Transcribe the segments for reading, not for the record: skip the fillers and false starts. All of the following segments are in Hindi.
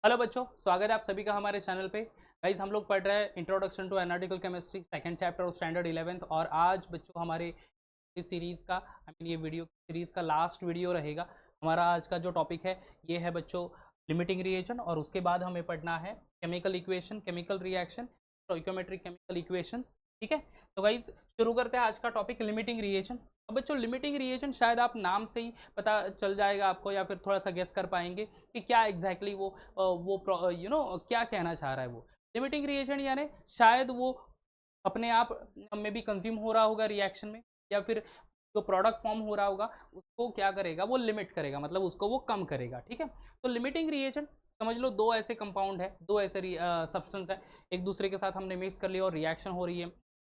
हेलो बच्चों, स्वागत है आप सभी का हमारे चैनल पे। गाइज हम लोग पढ़ रहे हैं introduction to analytical chemistry second chapter of standard 11th। और आज बच्चों हमारे इस सीरीज़ का ये वीडियो सीरीज़ का लास्ट वीडियो रहेगा। हमारा आज का जो टॉपिक है ये है बच्चों लिमिटिंग रिएजन, और उसके बाद हमें पढ़ना है chemical equation, chemical reaction, stoichiometric chemical equations. ठीक है, तो गाइज शुरू करते हैं आज का टॉपिक लिमिटिंग रिएजन। अब बच्चों लिमिटिंग रिएजन शायद आप नाम से ही पता चल जाएगा आपको, या फिर थोड़ा सा गेस कर पाएंगे कि क्या एग्जैक्टली वो क्या कहना चाह रहा है। वो लिमिटिंग रिएजेंट यानी शायद वो अपने आप में भी कंज्यूम हो रहा होगा रिएक्शन में, या फिर जो प्रोडक्ट फॉर्म हो रहा होगा उसको क्या करेगा, वो लिमिट करेगा, मतलब उसको वो कम करेगा। ठीक है, तो लिमिटिंग रिएजेंट समझ लो दो ऐसे कंपाउंड है, दो ऐसे सब्सटेंस है, एक दूसरे के साथ हमने मिक्स कर लिया और रिएक्शन हो रही है।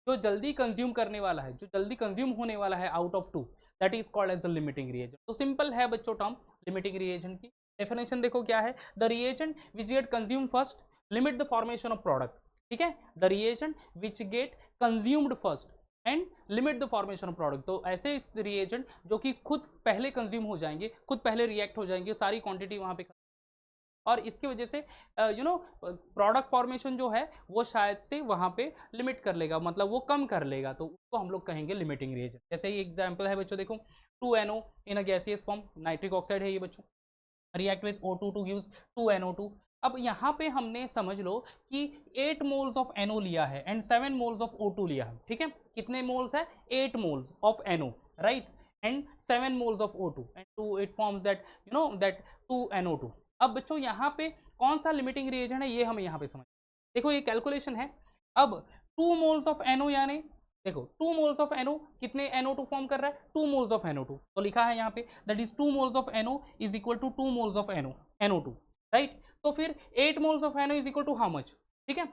जो जल्दी कंज्यूम करने वाला है, जो जल्दी कंज्यूम होने वाला है out of two, that is called as the limiting reagent. तो सिंपल है बच्चों टर्म लिमिटिंग रिएजेंट की। डेफिनेशन देखो क्या है, the reagent which get consume first limit the formation of product. ठीक है, the reagent which get consumed first and limit the formation of product. तो ऐसे रिएजेंट जो कि खुद पहले कंज्यूम हो जाएंगे, खुद पहले रिएक्ट हो जाएंगे, सारी क्वांटिटी वहां पे, और इसकी वजह से प्रोडक्ट फॉर्मेशन जो है वो शायद से वहां पे लिमिट कर लेगा, मतलब वो कम कर लेगा, तो उसको हम लोग कहेंगे लिमिटिंग रिएजेंट। जैसे ही एग्जांपल है बच्चों, देखो 2NO इन अ गैसियस फॉर्म, नाइट्रिक ऑक्साइड है ये बच्चों, react with O2 two gives 2NO2। अब यहाँ पे हमने समझ लो कि 8 मोल्स ऑफ NO लिया है एंड 7 मोल्स ऑफ O2 लिया है। ठीक है, कितने मोल्स है? 8 moles of NO, right, and 7 moles of O2 and to it forms that that 2NO2। अब बच्चों यहाँ पे कौन सा लिमिटिंग रिएजेंट है ये हमें यहाँ पे समझ, देखो ये कैलकुलेशन है। अब 2 मोल्स ऑफ NO यानी देखो 2 मोल्स ऑफ NO कितने NO2 फॉर्म कर रहा है? 2 मोल्स ऑफ NO2। तो लिखा है यहाँ पे that is 2 moles of NO is equal to 2 moles of NO2, right. तो फिर 8 moles of NO is equal to how much? ठीक है,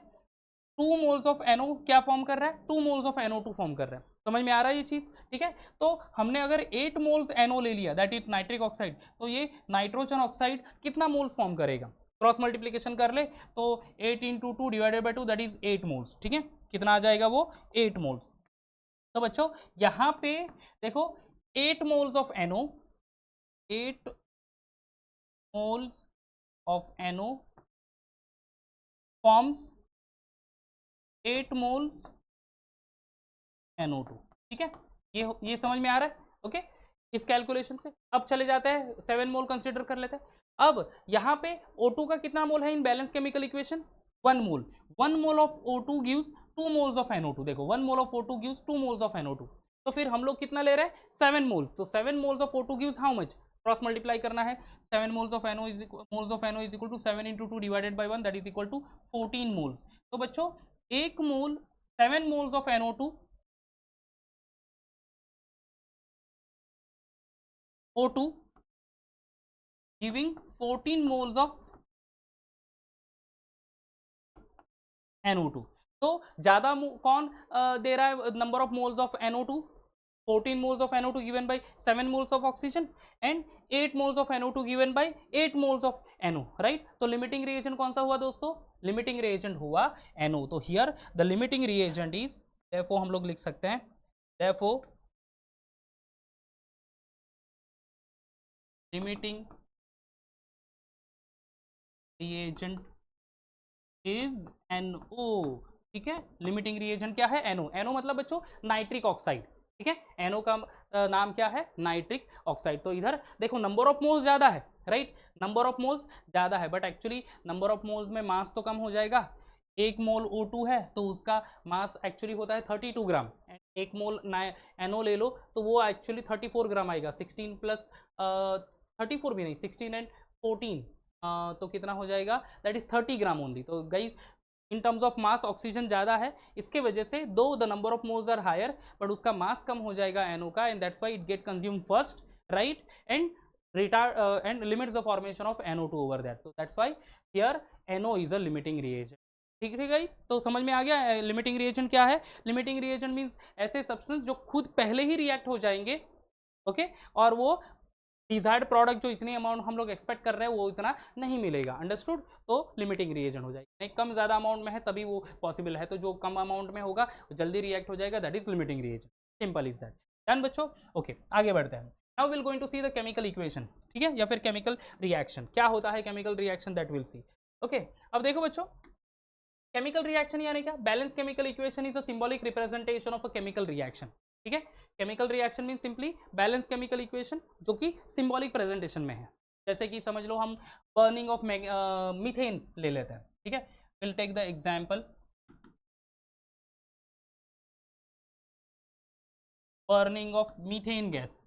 2 मोल्स ऑफ NO क्या फॉर्म कर रहा है? 2 मोल्स ऑफ NO2 फॉर्म कर रहा है। समझ में आ रहा है ये चीज? ठीक है, तो हमने अगर 8 मोल्स NO ले लिया दैट इज नाइट्रिक ऑक्साइड, तो ये नाइट्रोजन ऑक्साइड कितना मोल्स फॉर्म करेगा? क्रॉस मल्टीप्लीकेशन कर ले तो 8 into 2 divided by 2 that is 8 moles. ठीक है, कितना आ जाएगा वो? 8 मोल्स। तो बच्चों यहां पे देखो 8 moles of NO, 8 moles of NO forms 8 moles NO2। ठीक है, ये समझ में आ रहा है? ओके, इस कैलकुलेशन से अब चले जाते हैं 7 मोल कंसीडर कर लेते हैं। अब यहाँ पे O2 का कितना मोल है in balance chemical equation? 1 mole. 1 mole of O2 gives 2 moles of NO2। देखो 1 mole of O2 gives 2 moles of NO2। तो फिर हम लोग कितना ले रहे हैं? 7 मोल। तो 7 moles of O2 gives how much? Cross multiply करना है। 7 moles of NO is equal to 7 into 2 divided by 1 that is equal to 14 moles. तो बच्चों एक mole 7 moles of NO2 O2 giving 14 moles of NO2। तो ज्यादा कौन दे रहा है number of moles of NO2? 14 moles of NO2 given by 7 moles of oxygen and 8 moles of NO2 given by 8 moles of NO, right? तो लिमिटिंग रिएजेंट कौन सा हुआ दोस्तों? लिमिटिंग रिएजेंट हुआ NO। तो here the limiting reagent is, therefore हम लोग लिख सकते हैं therefore limiting reagent is NO। ठीक है, लिमिटिंग रिएजेंट क्या है? NO। NO मतलब बच्चों नाइट्रिक ऑक्साइड। ठीक है, NO का नाम क्या है? Nitric oxide. तो इधर देखो नंबर ऑफ मोल्स ज्यादा है, राइट, नंबर ऑफ मोल्स ज्यादा है, but actually number of moles में मास तो कम हो जाएगा। एक मोल O2 है तो उसका मास एक्चुअली होता है 32 ग्राम, एक मोल NO ले लो तो वो एक्चुअली 34 ग्राम आएगा। 16 प्लस 34 भी नहीं, 16 एंड 14 तो कितना हो जाएगा? That is 30 gram only. तो guys in terms of mass oxygen ज़्यादा है, इसके वजह से though the number of moles are higher but उसका मास कम हो जाएगा NO का, and that's why it get consume first, right, and retard and limits the formation of NO2 over that. तो that's why here NO is a limiting reagent. ठीक है गाइस, तो समझ में आ गया लिमिटिंग रिएजेंट क्या है? लिमिटिंग रिएजेंट मींस ऐसे सब्सटेंस जो खुद पहले ही रिएक्ट हो जाएंगे, ओके, और वो डिजायर्ड प्रोडक्ट जो इतनी अमाउंट हम लोग एक्सपेक्ट कर रहे हैं वो इतना नहीं मिलेगा। अंडरस्टूड? तो लिमिटिंग रिएजेंट हो जाएगी। नहीं, कम ज़्यादा अमाउंट में है तभी वो पॉसिबल है, तो जो कम अमाउंट में होगा जल्दी रिएक्ट हो जाएगा, that is limiting reagent. Simple is that. Done बच्चों? ओके, आगे बढ़ते हैं। Now will going to see the chemical equation. ठीक है, या फिर केमिकल रिएक्शन क्या होता है, chemical reaction that will see. Okay अब देखो बच्चों, केमिकल रिएक्शन यानी क्या? Balance chemical equation is a symbolic representation of a chemical reaction. ठीक है, chemical reaction mean simply balance chemical equation जो कि सिंबॉलिक प्रेजेंटेशन में है। जैसे कि समझ लो हम बर्निंग ऑफ मीथेन ले लेते हैं। ठीक है, will take the example burning of methane gas.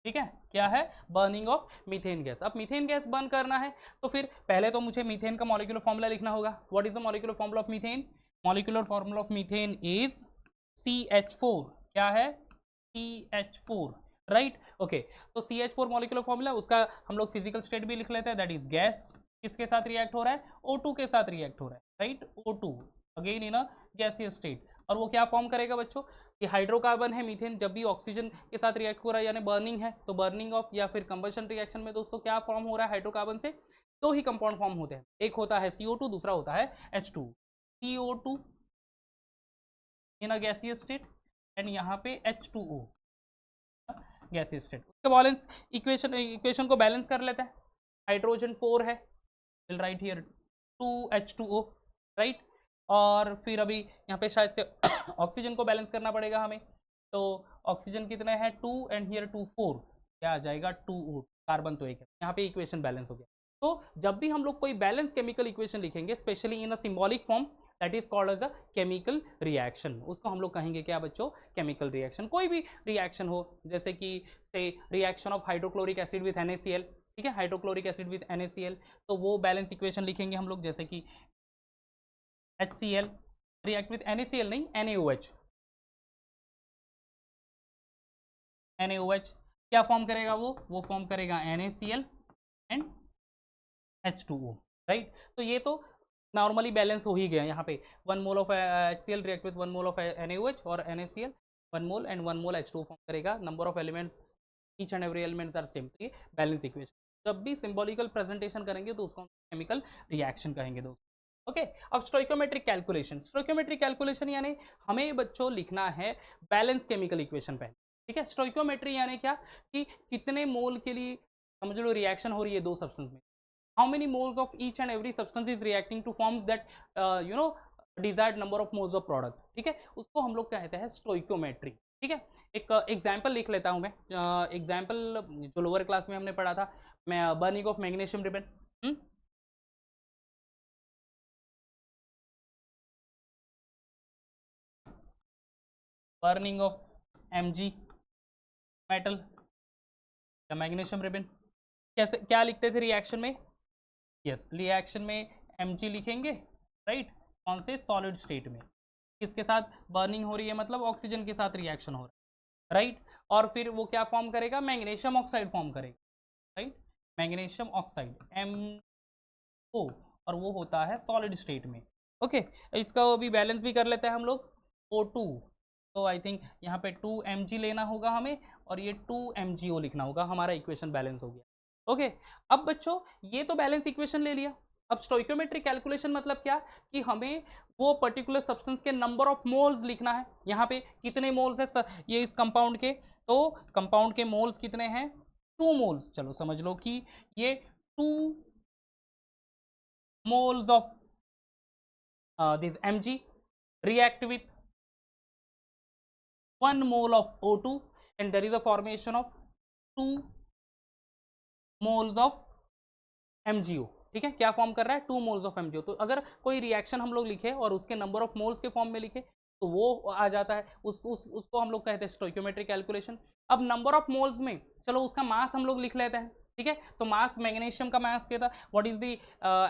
ठीक है, क्या है? Burning of methane gas. अब मीथेन गैस बर्न करना है तो फिर पहले तो मुझे मीथेन का मॉलिक्यूलर फॉर्मूला लिखना होगा। What is the molecular formula of methane? Molecular formula of methane is CH4। क्या है? CH4, right. ओके, तो CH4 मॉलिक्यूलर फॉर्मूला, उसका हम लोग फिजिकल स्टेट भी लिख लेते हैं, दैट इज गैस। किसके साथ रिएक्ट हो रहा है? O2 के साथ रिएक्ट हो रहा है, right. O2 again in a gaseous state. और वो क्या फॉर्म करेगा बच्चों? ये हाइड्रोकार्बन है मीथेन, जब भी ऑक्सीजन के साथ रिएक्ट हो रहा है यानी बर्निंग है, तो बर्निंग ऑफ या फिर कंबशन रिएक्शन में दोस्तों क्या फॉर्म हो रहा है? हाइड्रोकार्बन से दो ही कंपाउंड फॉर्म होते हैं, एक होता है CO2, दूसरा होता है H2। CO2 in a gaseous state and यहाँ पे H2O गैसियस स्टेट। उसके बैलेंस इक्वेशन को बैलेंस कर लेते हैं। हाइड्रोजन 4 है, will write here 2H2O, right. और फिर अभी यहाँ पे शायद से ऑक्सीजन को बैलेंस करना पड़ेगा हमें, तो ऑक्सीजन कितने हैं? 2 एंड हियर 2 4, क्या आ जाएगा? 2O। कार्बन तो एक है, यहाँ पे इक्वेशन बैलेंस हो गया। तो जब भी हम लोग कोई बैलेंस केमिकल इक्वेशन लिखेंगे, specially in a symbolic form, that is called as a chemical reaction. उसको हम लोग कहेंगे क्या बच्चों? Chemical reaction. कोई भी रिएक्शन हो, जैसे कि say reaction of hydrochloric acid with NaCl, ठीक है, हाइड्रोक्लोरिक एसिड विथ NaCl, तो वो बैलेंस इक्वेशन लिखेंगे हम लोग, जैसे कि HCl रिएक्ट विथ NaCl नहीं, NaOH। NaOH क्या फॉर्म करेगा? वो फॉर्म करेगा NaCl एंड H2O, राइट। तो ये तो नॉर्मली बैलेंस हो ही गया। यहाँ पे 1 mole of HCl react with 1 mole of NaOH और NaCl 1 mole and 1 mole H2O form करेगा। Number of elements each and every elements are same. तो ये बैलेंस इक्वेशन। जब भी सिंबॉलिकल प्रेजेंटेशन करेंगे तो उसको केमिकल रिएक्शन कहेंगे दोस्तों। ओके, अब स्टोइकोमेट्रिक कैलकुलेशन। स्टोइकोमेट्रिक कैलकुलेशन यानी हमें बच्चों लिखना है बैलेंस केमिकल इक्वेशन पहले। ठीक है, स्टोइकोमेट्री यानी क्या? कि कितने मोल के लिए समझ लो रिएक्शन हो रही है दो सब्सटेंस में, how many moles of each and every substance is reacting to forms that desired number of moles of product। ठीक है, उसको हम लोग कहते हैं स्टोइकोमेट्री। ठीक है, एक एग्जाम्पल लिख लेता हूं मैं। एग्जाम्पल जो लोअर क्लास में हमने पढ़ा था, मैं burning of magnesium ribbon. Burning of Mg metal या मैग्नीशियम रिबन। कैसे क्या लिखते थे रिएक्शन में? यस, रिएक्शन में Mg लिखेंगे, राइट। कौन से? सॉलिड स्टेट में। किसके साथ बर्निंग हो रही है? मतलब ऑक्सीजन के साथ रिएक्शन हो रहा है, राइट। और फिर वो क्या फॉर्म करेगा? मैग्नीशियम ऑक्साइड फॉर्म करेगा, राइट। मैग्नीशियम ऑक्साइड MO, और वो होता है सॉलिड स्टेट में। ओके, इसका भी बैलेंस भी कर लेते हैं हम लोग। O2, तो आई थिंक यहाँ पे 2 Mg लेना होगा हमें और ये 2 MgO लिखना होगा, हमारा इक्वेशन बैलेंस हो गया। ओके, अब बच्चों ये तो बैलेंस इक्वेशन ले लिया। अब स्टोइकोमेट्रिक कैलकुलेशन मतलब क्या? कि हमें वो पर्टिकुलर सब्सटेंस के नंबर ऑफ मोल्स लिखना है। यहाँ पे कितने मोल्स है ये इस कंपाउंड के? तो कंपाउंड के मोल्स कितने हैं? 2 मोल्स। चलो समझ लो कि ये 2 moles of this Mg react with 1 mole of O2 and there is a formation of 2 moles of MgO। ठीक है, क्या फॉर्म कर रहा है? 2 मोल्स ऑफ MgO। तो अगर कोई रिएक्शन हम लोग लिखे और उसके नंबर ऑफ मोल्स के फॉर्म में लिखे तो वो आ जाता है, उसको हम लोग कहते हैं स्टोइकोमेट्रिक कैलकुलेशन। अब नंबर ऑफ मोल्स में चलो उसका मास हम लोग लिख लेते हैं। ठीक है, तो मास मैग्नीशियम का मास क्या था? What is the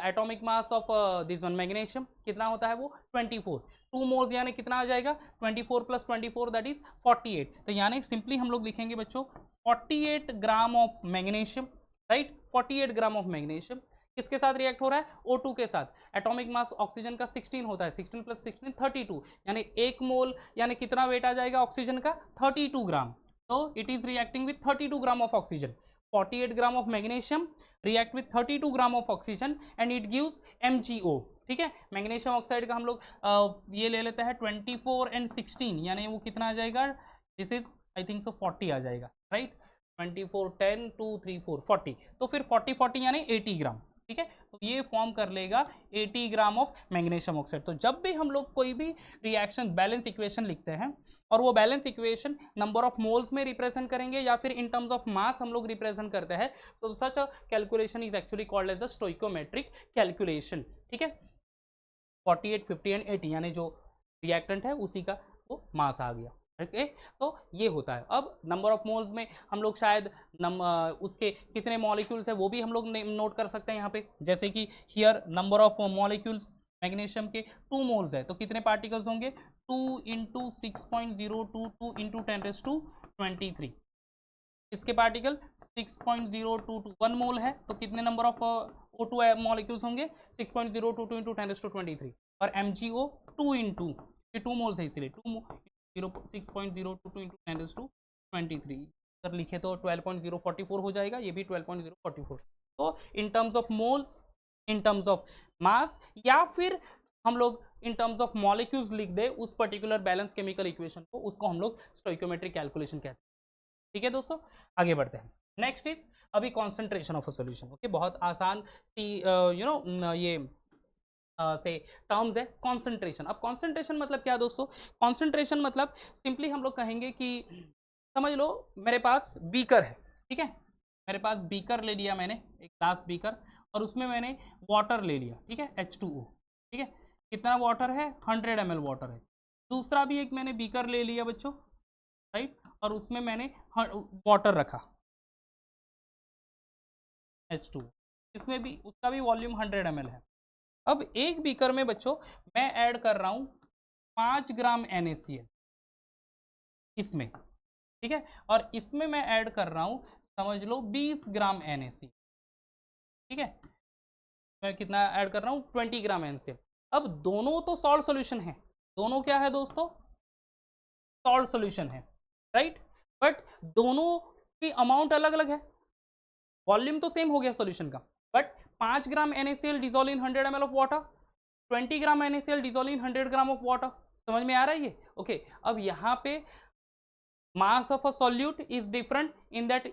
atomic mass of this one magnesium? कितना होता है वो? 24। 2 मोल्स यानी कितना आ जाएगा? 24 + 24 दैट इज 48। तो यानी सिंपली हम लोग लिखेंगे बच्चों 48 gram of magnesium, right. 48 gram of magnesium किसके साथ रिएक्ट हो रहा है? O2 के साथ। एटॉमिक मास ऑक्सीजन का 16 होता है, 16 + 16 32, यानी 1 मोल यानी कितना वेट आ जाएगा ऑक्सीजन का? 32 ग्राम। तो it is reacting with 32 gram of oxygen. 48 gram of magnesium react with 32 gram of oxygen and it gives MgO। ठीक है, मैग्नीशियम ऑक्साइड का हम लोग ये ले लेते हैं 24 एंड 16, यानी वो कितना आ जाएगा? This is I think so 40 आ जाएगा, राइट। 24 10 2 3 4 40, तो फिर 40 40 यानी 80 ग्राम, ठीक है। तो ये फॉर्म कर लेगा 80 ग्राम ऑफ मैग्नीशियम ऑक्साइड। तो जब भी हम लोग कोई भी रिएक्शन बैलेंस इक्वेशन लिखते हैं और वो balance equation number of moles में रिप्रेजेंट करेंगे या फिर इन टर्म्स ऑफ मास हम लोग रिप्रेजेंट करते हैं, so such a calculation is actually called as a stoichiometric calculation, ठीक है। 48 50 एंड 80 यानी जो रिएक्टेंट है उसी का वो मास आ गया, ओके। तो ये होता है। अब नंबर ऑफ मोल्स में हम लोग शायद उसके कितने मॉलिक्यूल्स है वो भी हम लोग नोट कर सकते हैं यहाँ पे, जैसे कि here number of molecules magnesium के 2 मोल्स है, तो कितने पार्टिकल्स होंगे 2 इंटू 6.022 इंटू 10⁻23। इसके पार्टिकल 6.022 1 मोल है, तो कितने नंबर ऑफ O2 मॉलिक्यूल्स होंगे 6.022 इंटू 10⁻23। और MgO 2 इंटू, ये 2 मोल्स है इसलिए 6.022 इंटू 10⁻23, अगर लिखे तो 12.044 हो जाएगा, ये भी 12.044। तो इन terms of moles, in terms of मास, या फिर हम लोग इन टर्म्स ऑफ मॉलिक्यूल्स लिख दे उस पर्टिकुलर बैलेंस केमिकल इक्वेशन को, उसको हम लोग स्टोइकोमेट्रिक कैलकुलेशन कहते हैं, ठीक है दोस्तों। आगे बढ़ते हैं। नेक्स्ट इज अभी concentration of a solution, okay. बहुत आसान सी ये से टर्म्स है कॉन्सेंट्रेशन। अब कॉन्सेंट्रेशन मतलब क्या दोस्तों? कॉन्सेंट्रेशन मतलब सिंपली हम लोग कहेंगे कि समझ लो मेरे पास बीकर है, ठीक है। मेरे पास बीकर ले लिया मैंने, एक ग्लास बीकर, और उसमें मैंने वाटर ले लिया, ठीक है, H2O, ठीक है। कितना वाटर है? 100 ml वाटर है। दूसरा भी एक मैंने बीकर ले लिया बच्चों, राइट, और उसमें मैंने वाटर रखा H2, इसमें भी उसका भी वॉल्यूम 100 ml है। अब एक बीकर में बच्चों मैं ऐड कर रहा हूं 5 ग्राम NaCl इसमें, ठीक है, और इसमें मैं ऐड कर रहा हूं समझ लो 20 ग्राम NaCl, ठीक है। मैं कितना ऐड कर रहा हूं 20 ग्राम NaCl। अब दोनों तो सॉल्ट सॉल्यूशन है, दोनों क्या है दोस्तों? सॉल्ट सॉल्यूशन है, राइट, बट दोनों की अमाउंट अलग अलग है, वॉल्यूम तो सेम हो गया सॉल्यूशन का, but 5 gram NaCl dissolve in 100 ml of water, 20 gram NaCl dissolve in 100 gram of water. समझ में आ रहा है ये? ओके। अब यहाँ पे mass of a solute is different in that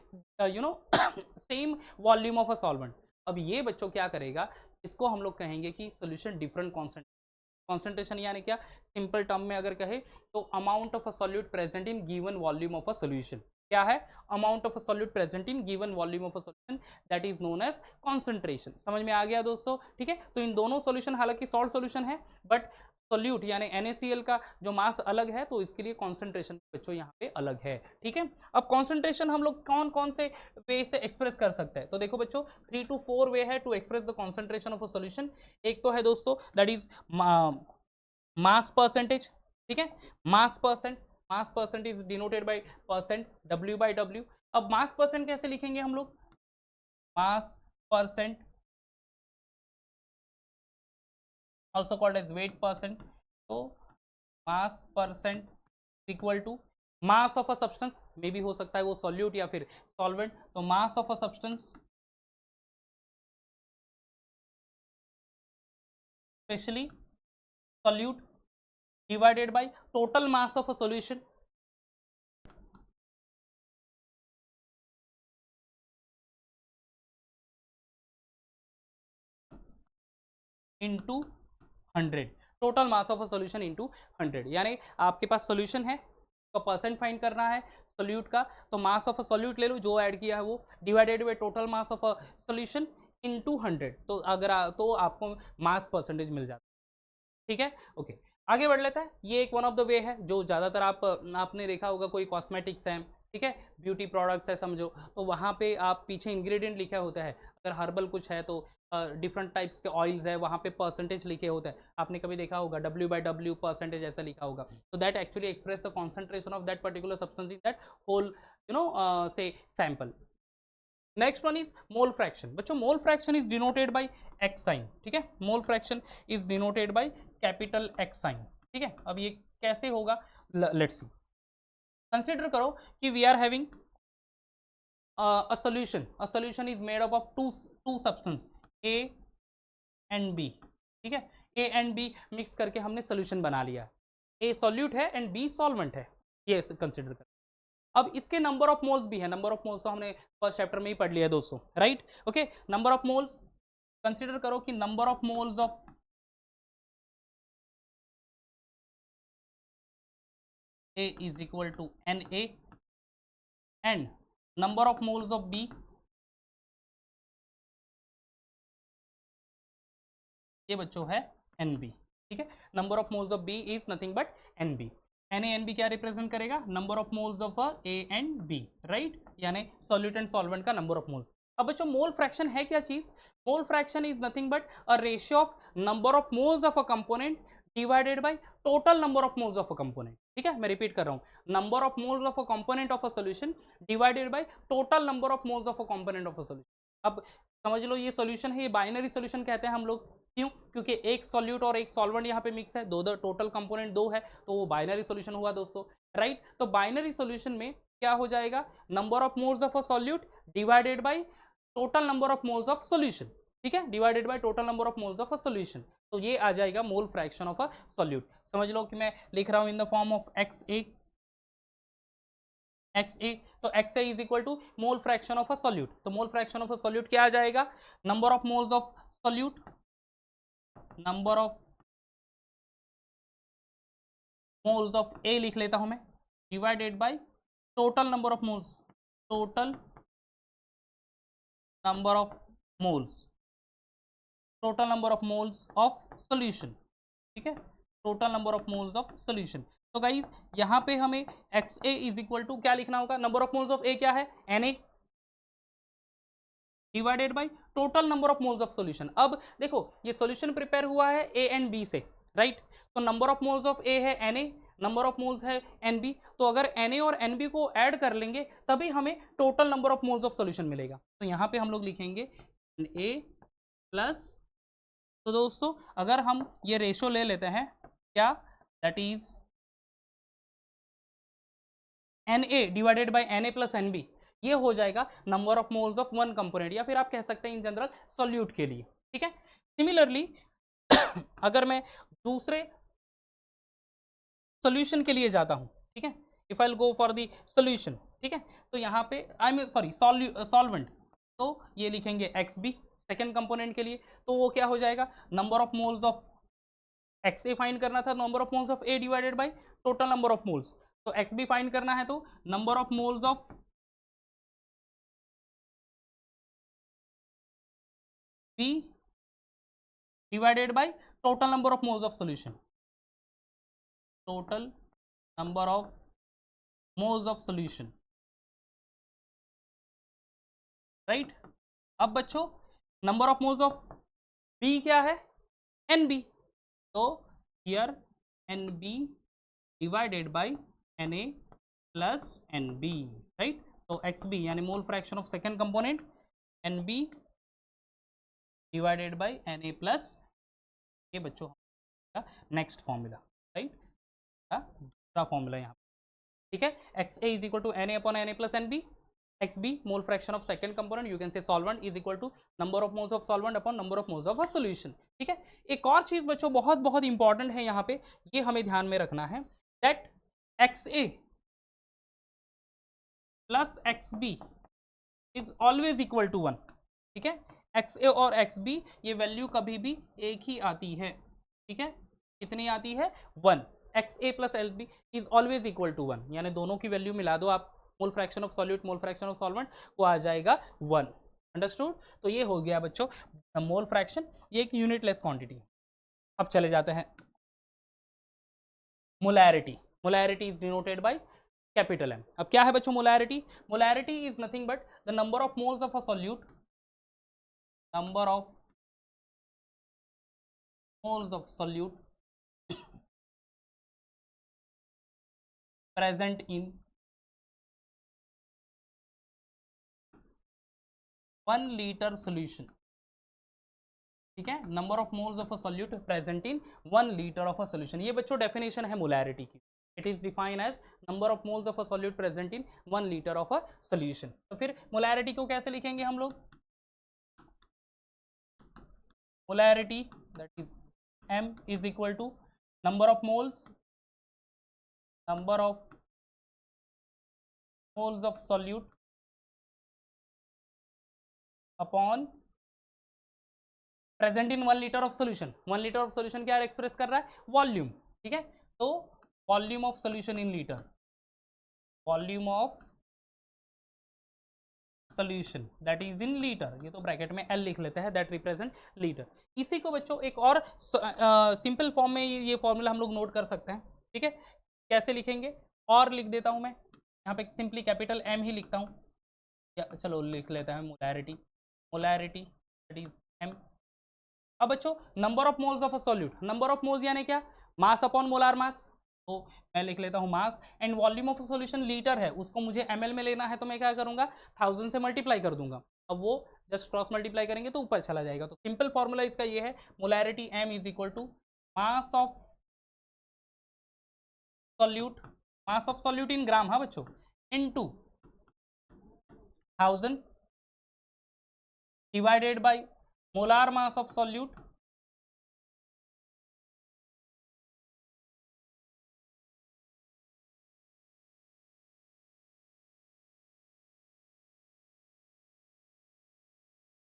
same volume of a solvent। अब ये बच्चों क्या करेगा, इसको हम लोग कहेंगे कि सोल्यूशन डिफरेंट कॉन्सेंट्रेशन, यानी क्या, सिंपल टर्म में अगर कहे तो amount of a solute present in given volume of a solution. क्या है? Amount of a solute present in given volume of a solution, that is known as concentration. समझ में आ गया दोस्तों? ठीक है। तो इन दोनों सोल्यूशन हालांकि सॉल्ट सोल्यूशन है, बट सोल्यूट यानी NaCl का जो मास अलग है, तो इसके लिए कॉन्सेंट्रेशन बच्चों यहाँ पे अलग है, ठीक है। अब कॉन्सेंट्रेशन हम लोग कौन कौन से वे से एक्सप्रेस कर सकते हैं? तो देखो बच्चों 3 to 4 वे है to express the concentration of a solution. एक तो है दोस्तों दैट इज मास परसेंटेज, ठीक है, mass percent is denoted by percent, W/W। अब मास परसेंट कैसे लिखेंगे हम लोग? Mass percent also called as weight percent। तो mass percent equal to mass of a substance, मे भी हो सकता है वो सॉल्यूट या फिर सॉल्वेंट, तो मास of a substance specially solute divided by total mass of a solution into 100। Total mass of a solution into 100, यानी आपके पास सॉल्यूशन है तो परसेंट फाइंड करना है सोल्यूट का, तो मास ऑफ अ सोल्यूट ले लो जो ऐड किया है वो, divided by total mass of a solution into 100, तो तो आपको मास परसेंटेज मिल जाता है, ठीक है। ओके, आगे बढ़ लेता है। ये एक वन ऑफ द वे है जो ज़्यादातर आपने देखा होगा, कोई कॉस्मेटिक्स है, ठीक है, ब्यूटी प्रोडक्ट्स है समझो, तो वहाँ पे आप पीछे इंग्रेडिएंट लिखा होता है, अगर हर्बल कुछ है तो डिफरेंट टाइप्स के ऑयल्स है, वहाँ पे परसेंटेज लिखे होते हैं, आपने कभी देखा होगा W/W परसेंटेज ऐसा लिखा होगा, तो that actually express the concentration of that particular substance in that whole से sample. Next one is mole fraction. बच्चों mole fraction is denoted by x sign, ठीक है, mole fraction is denoted by capital x sign, ठीक है। अब ये कैसे होगा, लेट्स सी। कंसिडर करो कि we are having a solution is made up of two substance A and B, ठीक है। A and B मिक्स करके हमने सोल्यूशन बना लिया, A सॉल्यूट है एंड B सॉल्वेंट है, ये कंसिडर कर। अब इसके नंबर ऑफ मोल्स भी है, नंबर ऑफ मोल्स तो हमने फर्स्ट चैप्टर में ही पढ़ लिया दोस्तों, right. Okay, number of moles consider करो कि number of moles of A is equal to Na and number of moles of B, ये बच्चों है Nb, ठीक है। Number of moles of B is nothing but Nb। Na क्या रिप्रेजेंट करेगा, number of moles of A and B, right, यानी सॉल्यूट एंड सॉल्वेंट का नंबर ऑफ मोल्स। अब बच्चों मोल फ्रैक्शन है क्या चीज, मोल fraction is nothing but a ratio of number of moles of a component divided by total number of moles of a component, ठीक है। मैं रिपीट कर रहा हूं, number of moles of a component of a solution divided by total number of moles of a component of a solution. अब समझ लो ये सॉल्यूशन है, ये बाइनरी सॉल्यूशन कहते हैं हम लोग, क्यों, क्योंकि एक सॉल्यूट और एक सॉल्वेंट यहाँ पे मिक्स है, दो टोटल कंपोनेंट दो है, तो वो बाइनरी सॉल्यूशन हुआ दोस्तों, राइट। तो बाइनरी सॉल्यूशन में क्या हो जाएगा, number of moles of a solute divided by total number of moles of solution, ठीक है, divided by total number of moles of a solution, तो ये आ जाएगा mole fraction of a solute. समझ लो कि मैं लिख रहा हूं in the form of XA, तो XA is equal to mole fraction of a solute, तो mole fraction of a solute क्या आ जाएगा, number of moles of solute, number of moles of a लिख लेता हूं मैं, divided by total number of moles, total number of moles, total number of moles of solution, ठीक है, total number of moles of solution. तो गाइस यहां पे हमें XA इज इक्वल टू क्या लिखना होगा, नंबर ऑफ मोल्स ऑफ ए क्या है Na divided by total number of moles of solution. अब देखो ये सॉल्यूशन प्रिपेयर हुआ है A एंड B से, राइट, तो number of moles of A है Na, नंबर ऑफ मोल्स है Nb, तो अगर Na और Nb को ऐड कर लेंगे तभी हमें total number of moles of solution मिलेगा। तो यहाँ पे हम लोग लिखेंगे Na प्लस, तो दोस्तों अगर हम ये रेशो ले लेते हैं क्या, that is Na divided by Na plus Nb, ये हो जाएगा number of moles of one component, या फिर आप कह सकते हैं इन जनरल सॉल्यूट के लिए, ठीक है। सिमिलरली अगर मैं दूसरे सॉल्यूशन के लिए जाता हूं, ठीक है, if I will go for the solution, ठीक है, तो यहाँ पे आई मीन सॉरी सॉल्वेंट, तो ये लिखेंगे XB सेकेंड कंपोनेंट के लिए, तो वो क्या हो जाएगा, number of moles of XA find करना था, number of moles of A divided by total number of moles, तो XB फाइंड करना है तो number of moles of B divided by total number of moles of solution, total number of moles of solution, right. अब बच्चों number of moles of B क्या है, Nb, तो here Nb divided by Na plus Nb, right, तो XB यानी mole fraction of second component Nb divided by Na plus, ये बच्चों नेक्स्ट फॉर्मूला, राइट, दूसरा फॉर्मूला यहाँ, ठीक है, XA is equal to Na upon Na plus Nb, XB mole fraction of second component, you can say solvent is equal to number of moles of solvent upon number of moles of a solution, ठीक है। एक और चीज बच्चों बहुत बहुत इंपॉर्टेंट है यहाँ पे, ये हमें ध्यान में रखना है, that XA plus XB is always equal to 1, ठीक है, XA और XB ये वैल्यू कभी भी एक ही आती है, ठीक है, कितनी आती है 1, XA plus LB is always equal to 1, यानी दोनों की वैल्यू मिला दो आप, mole fraction of solute mole fraction of solvent, वो आ जाएगा 1, अंडरस्टूड। तो ये हो गया बच्चों मोल फ्रैक्शन, ये एक यूनिटलेस क्वांटिटी। अब चले जाते हैं molarity, molarity is denoted by capital M। अब क्या है बच्चों molarity, molarity is nothing but the number of moles of a solute, number of moles of solute present in 1 liter solution, ठीक है, number of moles of a solute present in 1 litre of a solution, ये बच्चों डेफिनेशन है मोलैरिटी की, it is define as number of moles of a solute present in 1 litre of a solution. तो फिर मोलैरिटी को कैसे लिखेंगे हम लोग, molarity that is M is equal to number of moles, number of moles of solute upon present in 1 litre of solution. 1 litre of solution क्या एक्सप्रेस कर रहा है? वॉल्यूम। ठीक है, तो volume of solution in litre, volume of solution that is in litre, ये तो ब्रैकेट में एल लिख लेते हैं, दैट रिप्रेजेंट लीटर। इसी को बच्चों एक और सिंपल फॉर्म में ये फॉर्मूला हम लोग नोट कर सकते हैं। ठीक है, कैसे लिखेंगे? और लिख देता हूं मैं यहाँ पे, सिंपली कैपिटल एम ही लिखता हूँ, या चलो लिख लेता है molarity, molarity that is M. अब बच्चों number of moles of a solute, number of moles यानी क्या? मास अपॉन मोलार मास, तो मैं लिख लेता हूं mass. And volume of solution litre है, उसको मुझे ml में लेना है, तो मैं क्या करूंगा? 1000 से मल्टीप्लाई कर दूंगा। अब वो जस्ट क्रॉस मल्टीप्लाई करेंगे तो ऊपर चला जाएगा। तो सिंपल फॉर्मूला इसका ये है, molarity m is equal to mass of solute, mass of solute in gram, हाँ बच्चों, into 1000 divided by molar mass of solute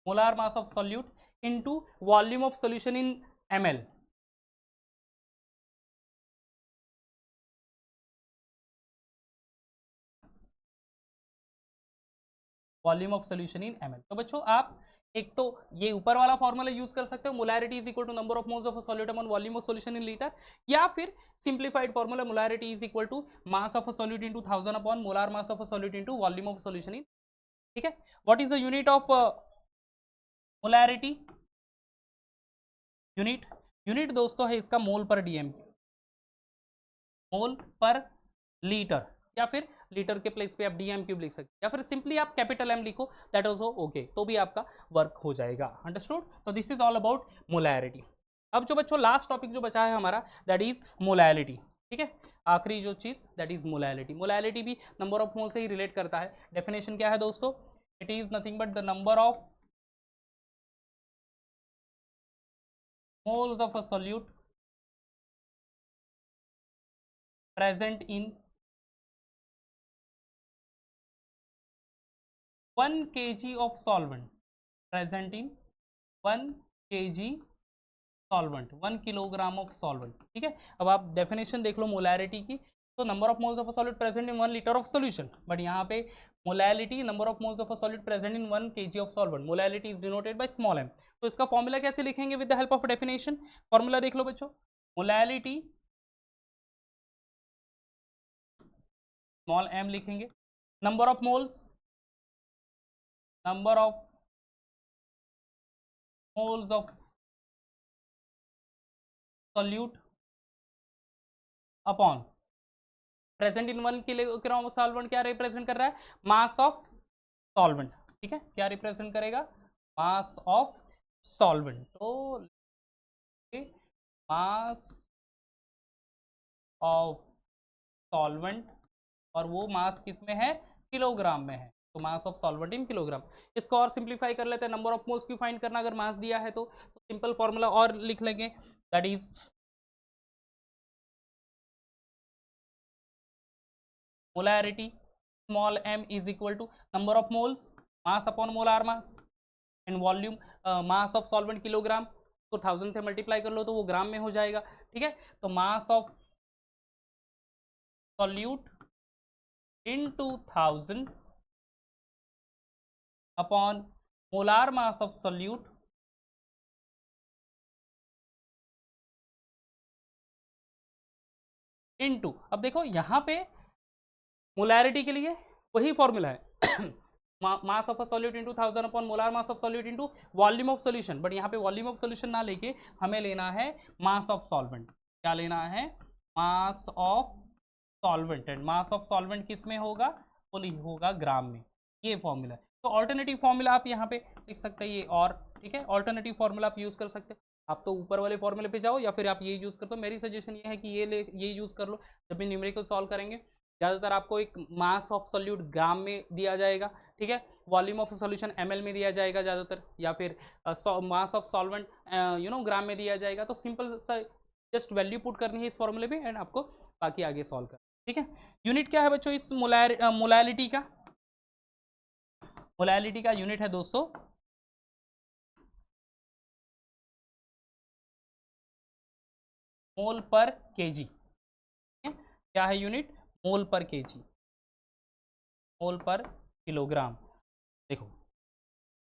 molar mass of solute into volume of solution in ml। Volume of solution in ml। तो बच्चों आप एक तो ये ऊपर वाला फॉर्मूला यूज कर सकते हो, molarity is equal to number of moles of a solute upon volume of solution in litre, या फिर simplified formula molarity is equal to mass of a solute into 1000 upon molar mass of a solute into volume of solution in. ठीक है, what is the unit of molarity? Unit दोस्तों है इसका मोल पर डीएम, मोल पर लीटर, या फिर लीटर के प्लेस पे आप डीएम क्यूब लिख सकते हैं, या फिर सिंपली आप कैपिटल एम लिखो, दैट ऑल्सो ओके, तो भी आपका वर्क हो जाएगा। अंडरस्टूड? तो this is all about molarity. अब जो बच्चों लास्ट टॉपिक जो बचा है हमारा, दैट इज मोलैलिटी। ठीक है, आखिरी जो चीज दैट इज मोलैलिटी। मोलैलिटी भी नंबर ऑफ मोल से ही रिलेट करता है। डेफिनेशन क्या है दोस्तों? It is nothing but the number of moles of a solute present in 1 kg of solvent, present in 1 kg solvent, 1 kilogram of solvent. ठीक है, अब आप डेफिनेशन देख लो मोलैरिटी की, तो number of moles of a solid present in 1 litre of solution, but यहाँ पे molality number of moles of a solid present in 1 kg of solvent, molality is denoted by small m। तो इसका फॉर्मूला कैसे लिखेंगे? With the help of definition. Formula देख लो बच्चों, मोलैलिटी स्मॉल m लिखेंगे, number of moles, number of moles of solute upon present in 1 kilogram of solvent, क्या रिप्रेजेंट कर रहा है? मास ऑफ सॉल्वेंट। ठीक है, क्या रिप्रेजेंट करेगा? मास ऑफ सॉल्वेंट। तो मास ऑफ सॉल्वेंट, और वो मास किस में है? किलोग्राम में है, तो मास ऑफ सॉल्वेंट इन किलोग्राम। इसको और सिंप्लीफाई कर लेते हैं, नंबर ऑफ मोल्स क्यों फाइंड करना अगर मास दिया है तो सिंपल फॉर्मूला और लिख लेंगे, that is molarity small m is equal to number of moles, mass upon molar mass, and volume mass of solvent kilogram, तो 1000 से मल्टीप्लाई कर लो तो वो ग्राम में हो जाएगा। ठीक है, तो मास of solute into 1000 upon molar mass of solute into, अब देखो यहाँ पे मोलैरिटी के लिए वही फॉर्मूला है मास of a solute into 1000 upon molar mass of solute into volume of solution, but यहाँ पे वॉल्यूम ऑफ सॉल्यूशन ना लेके हमें लेना है मास ऑफ सॉल्वेंट। क्या लेना है? मास of solvent, and mass of solvent किस में होगा? वो होगा ग्राम में। ये फॉर्मूला है, तो ऑल्टरनेटिव फॉर्मूला आप यहाँ पे लिख सकते हैं ये, और ठीक है, ऑल्टरनेटिव फॉर्मूला आप यूज कर सकते हैं। आप तो ऊपर वाले फॉर्मूले पे जाओ, या फिर आप ये यूज कर दो। मेरी सजेशन ये है कि ये यूज कर लो जब भी न्यूमेरिकल सॉल्व करेंगे। ज़्यादातर आपको एक मास ऑफ सॉल्यूट ग्राम में दिया जाएगा, ठीक है, वॉल्यूम ऑफ सॉल्यूशन ml में दिया जाएगा ज़्यादातर, या फिर मास ऑफ सॉल्वेंट ग्राम में दिया जाएगा। तो सिंपल सा जस्ट वैल्यू पुट करनी है इस फॉर्मूले में, एंड आपको बाकी आगे सॉल्व कर। ठीक है। यूनिट क्या है बच्चों इस मोलैलिटी का? मोलैलिटी का यूनिट है दोस्तों मोल पर केजी। क्या है यूनिट? मोल पर केजी, मोल पर किलोग्राम। देखो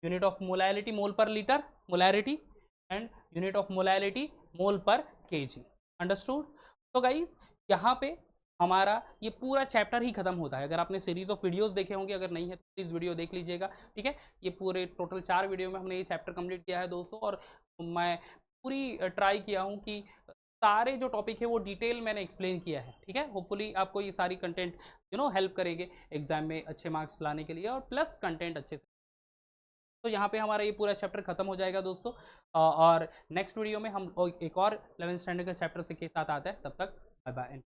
unit of molality mole per litre molarity and unit of molality mole per KG. Understood? तो गाइस यहाँ पे हमारा ये पूरा चैप्टर ही खत्म होता है। अगर आपने सीरीज ऑफ वीडियोस देखे होंगे, अगर नहीं है तो प्लीज़ वीडियो देख लीजिएगा। ठीक है, ये पूरे टोटल 4 वीडियो में हमने ये चैप्टर कंप्लीट किया है दोस्तों, और मैं पूरी ट्राई किया हूँ कि सारे जो टॉपिक है वो डिटेल मैंने एक्सप्लेन किया है। ठीक है, होपफुली आपको ये सारी कंटेंट हेल्प करेंगे एग्जाम में अच्छे मार्क्स लाने के लिए, और प्लस कंटेंट अच्छे से। तो यहाँ पे हमारा ये पूरा चैप्टर खत्म हो जाएगा दोस्तों, और नेक्स्ट वीडियो में हम एक और 11th स्टैंडर्ड का चैप्टर के साथ आते हैं। तब तक बाय बाय।